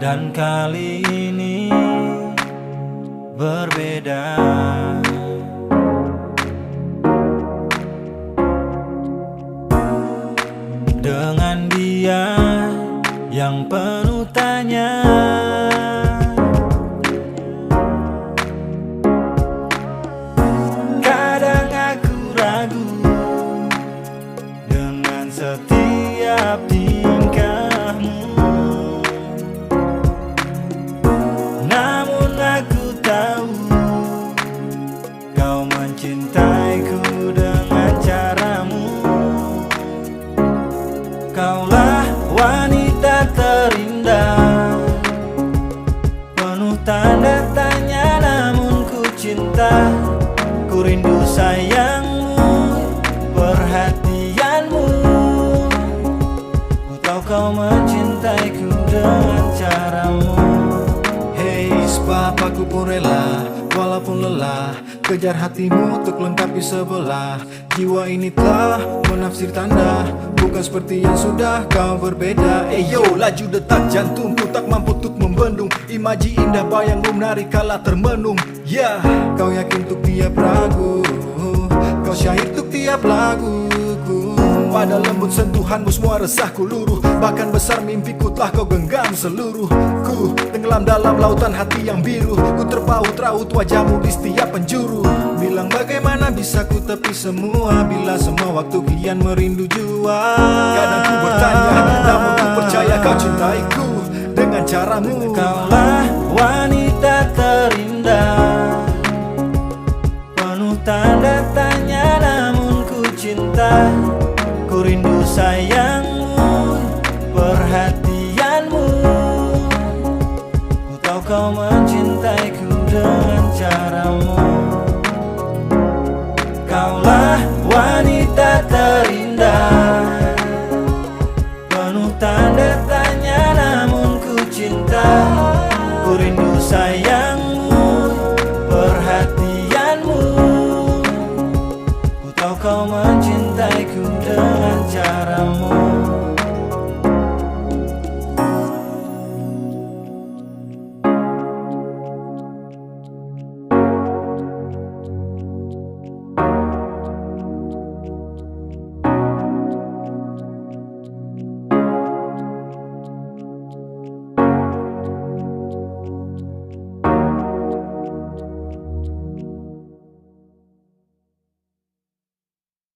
Dan kali ini berbeda. Dengan dia yang penuh tanya, kadang aku ragu dengan setiap tingkahmu. Namun aku tahu kau mencintaiku dengan caramu. Kaulah wanita terindah, penuh tanda tanya namun ku cinta. Ku rindu sayangmu, perhatianmu. Ku tahu kau mencintaiku dengan caramu. Hey sebab aku pun rela, walaupun lelah, kejar hatimu untuk lengkapi sebelah. Jiwa ini telah menafsir tanda, bukan seperti yang sudah kau berbeda. Yo, laju detak jantungku tak mampu untuk membendung. Imaji indah bayangmu menarik kala termenung. Ya, kau yakin untuk tiap ragu, kau syahid untuk tiap laguku. Pada lembut sentuhanmu semua resahku luruh, bahkan besar mimpiku telah kau genggam seluruh. Ku tenggelam dalam lautan hati yang biru, ku terpaut raut wajahmu di setiap penjuru. Bilang bagaimana bisa ku tepi semua bila semua waktu kian merindu jua. Kadang ku bertanya, namun ku percaya kau cintaiku dengan caramu. Kaulah wanita terindah, penuh tanda tanya namun ku cinta. Ku rindu sayangmu, perhatianmu. Ku tahu kau mencintaiku dengan caramu. Kaulah wanita terindah, penuh tanda tanya namun ku cinta. Ku rindu sayangmu, perhatianmu. Ku tahu kau mencintaiku dengan caramu.